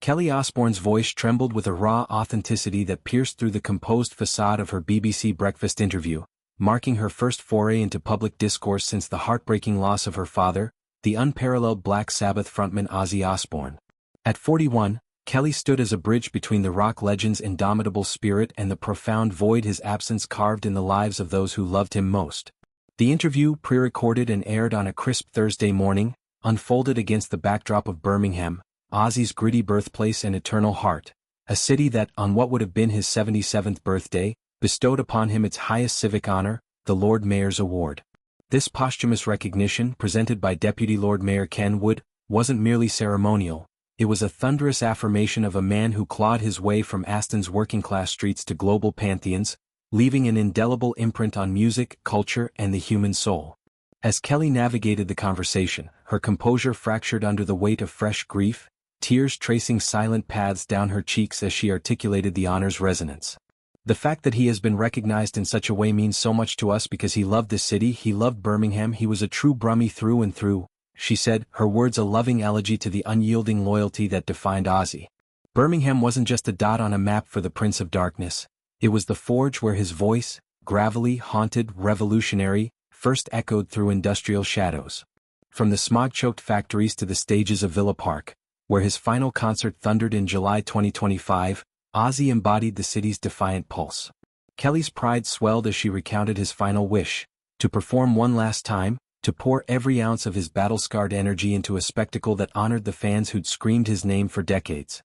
Kelly Osbourne's voice trembled with a raw authenticity that pierced through the composed facade of her BBC breakfast interview, marking her first foray into public discourse since the heartbreaking loss of her father, the unparalleled Black Sabbath frontman Ozzy Osbourne. At 41, Kelly stood as a bridge between the rock legend's indomitable spirit and the profound void his absence carved in the lives of those who loved him most. The interview, pre-recorded and aired on a crisp Thursday morning, unfolded against the backdrop of Birmingham, Ozzy's gritty birthplace and eternal heart, a city that, on what would have been his 77th birthday, bestowed upon him its highest civic honor, the Lord Mayor's Award. This posthumous recognition, presented by Deputy Lord Mayor Ken Wood, wasn't merely ceremonial. It was a thunderous affirmation of a man who clawed his way from Aston's working-class streets to global pantheons, leaving an indelible imprint on music, culture, and the human soul. As Kelly navigated the conversation, her composure fractured under the weight of fresh grief, tears tracing silent paths down her cheeks as she articulated the honor's resonance. The fact that he has been recognized in such a way means so much to us because he loved this city, he loved Birmingham, he was a true Brummie through and through, she said, her words a loving elegy to the unyielding loyalty that defined Ozzy. Birmingham wasn't just a dot on a map for the Prince of Darkness. It was the forge where his voice, gravelly, haunted, revolutionary, first echoed through industrial shadows. From the smog-choked factories to the stages of Villa Park, where his final concert thundered in July 2025, Ozzy embodied the city's defiant pulse. Kelly's pride swelled as she recounted his final wish, to perform one last time, to pour every ounce of his battle-scarred energy into a spectacle that honored the fans who'd screamed his name for decades.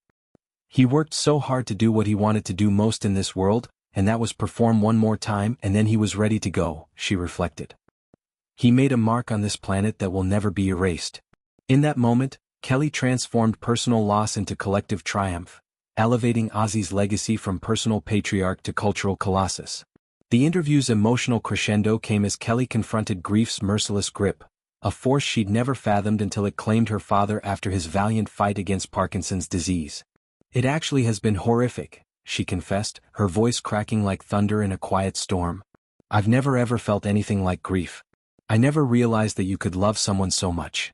He worked so hard to do what he wanted to do most in this world, and that was perform one more time, and then he was ready to go, she reflected. He made a mark on this planet that will never be erased. In that moment, Kelly transformed personal loss into collective triumph, elevating Ozzy's legacy from personal patriarch to cultural colossus. The interview's emotional crescendo came as Kelly confronted grief's merciless grip, a force she'd never fathomed until it claimed her father after his valiant fight against Parkinson's disease. "It actually has been horrific," she confessed, her voice cracking like thunder in a quiet storm. "I've never ever felt anything like grief. I never realized that you could love someone so much."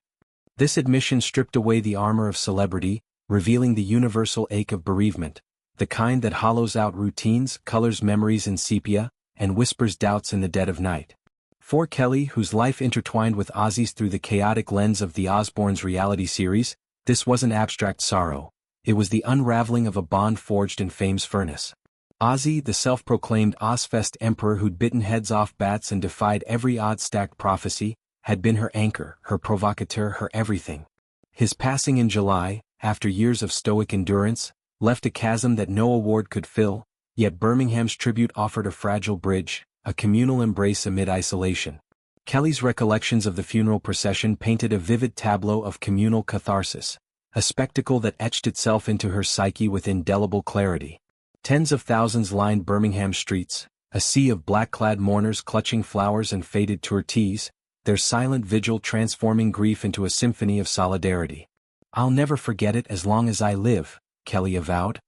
This admission stripped away the armor of celebrity, revealing the universal ache of bereavement, the kind that hollows out routines, colors memories in sepia, and whispers doubts in the dead of night. For Kelly, whose life intertwined with Ozzy's through the chaotic lens of the Osbourne's reality series, this wasn't abstract sorrow. It was the unraveling of a bond forged in fame's furnace. Ozzy, the self-proclaimed Ozfest emperor who'd bitten heads off bats and defied every odd-stacked prophecy, had been her anchor, her provocateur, her everything. His passing in July, after years of stoic endurance, left a chasm that no award could fill, yet Birmingham's tribute offered a fragile bridge, a communal embrace amid isolation. Kelly's recollections of the funeral procession painted a vivid tableau of communal catharsis, a spectacle that etched itself into her psyche with indelible clarity. Tens of thousands lined Birmingham's streets, a sea of black-clad mourners clutching flowers and faded tourtees, their silent vigil transforming grief into a symphony of solidarity. "I'll never forget it as long as I live," Kelly avowed.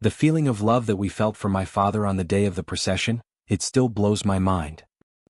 "The feeling of love that we felt for my father on the day of the procession, it still blows my mind."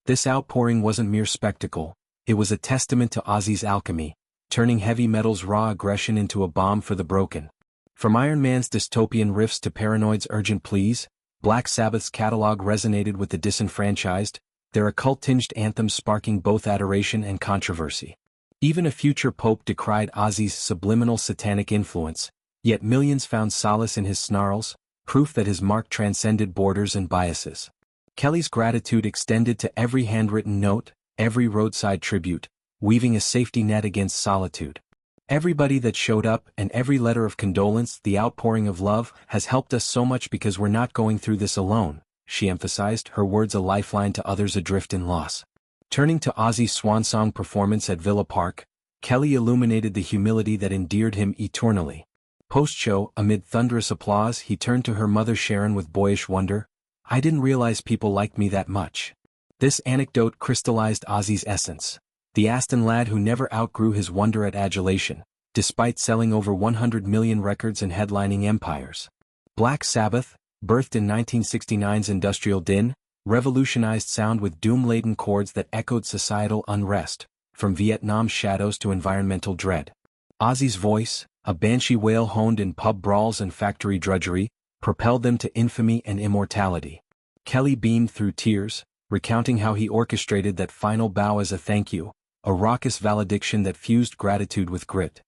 This outpouring wasn't mere spectacle, it was a testament to Ozzy's alchemy, turning heavy metal's raw aggression into a balm for the broken. From Iron Man's dystopian riffs to Paranoid's urgent pleas, Black Sabbath's catalog resonated with the disenfranchised, their occult-tinged anthems sparking both adoration and controversy. Even a future pope decried Ozzy's subliminal satanic influence, yet millions found solace in his snarls, proof that his mark transcended borders and biases. Kelly's gratitude extended to every handwritten note, every roadside tribute, weaving a safety net against solitude. "Everybody that showed up and every letter of condolence, the outpouring of love, has helped us so much because we're not going through this alone," she emphasized, her words a lifeline to others adrift in loss. Turning to Ozzy's swansong performance at Villa Park, Kelly illuminated the humility that endeared him eternally. Post-show, amid thunderous applause, he turned to her mother Sharon with boyish wonder, "I didn't realize people liked me that much." This anecdote crystallized Ozzy's essence. The Aston lad who never outgrew his wonder at adulation, despite selling over 100 million records and headlining empires. Black Sabbath, birthed in 1969's industrial din, revolutionized sound with doom-laden chords that echoed societal unrest, from Vietnam's shadows to environmental dread. Ozzy's voice, a banshee wail honed in pub brawls and factory drudgery, propelled them to infamy and immortality. Kelly beamed through tears, recounting how he orchestrated that final bow as a thank you, a raucous valediction that fused gratitude with grit.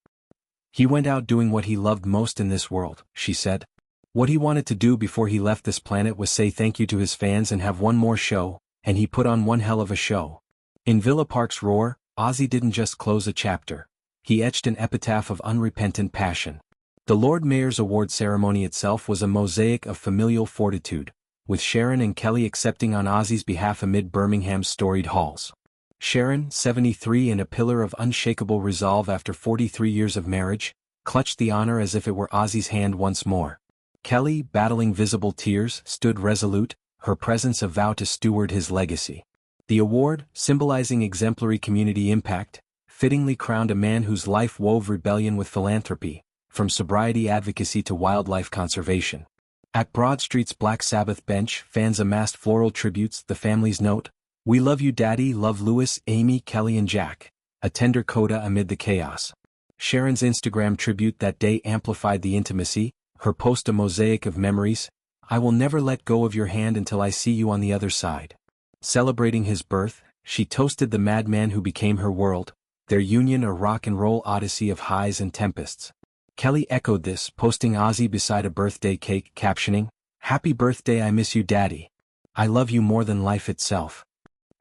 He went out doing what he loved most in this world, she said. What he wanted to do before he left this planet was say thank you to his fans and have one more show, and he put on one hell of a show. In Villa Park's Roar, Ozzy didn't just close a chapter. He etched an epitaph of unrepentant passion. The Lord Mayor's award ceremony itself was a mosaic of familial fortitude, with Sharon and Kelly accepting on Ozzy's behalf amid Birmingham's storied halls. Sharon, 73 and a pillar of unshakable resolve after 43 years of marriage, clutched the honor as if it were Ozzy's hand once more. Kelly, battling visible tears, stood resolute, her presence a vow to steward his legacy. The award, symbolizing exemplary community impact, fittingly crowned a man whose life wove rebellion with philanthropy, from sobriety advocacy to wildlife conservation. At Broad Street's Black Sabbath bench, fans amassed floral tributes, the family's note, "We love you Daddy, love Louis, Amy, Kelly and Jack," a tender coda amid the chaos. Sharon's Instagram tribute that day amplified the intimacy, her post a mosaic of memories, "I will never let go of your hand until I see you on the other side." Celebrating his birth, she toasted the madman who became her world, their union a rock and roll odyssey of highs and tempests. Kelly echoed this, posting Ozzy beside a birthday cake, captioning, "Happy birthday, I miss you Daddy. I love you more than life itself."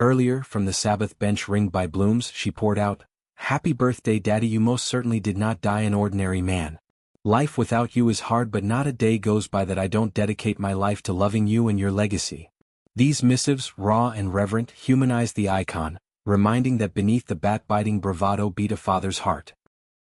Earlier, from the Sabbath bench ringed by blooms, she poured out, "Happy birthday Daddy, you most certainly did not die an ordinary man. Life without you is hard, but not a day goes by that I don't dedicate my life to loving you and your legacy." These missives, raw and reverent, humanized the icon, reminding that beneath the bat-biting bravado beat a father's heart.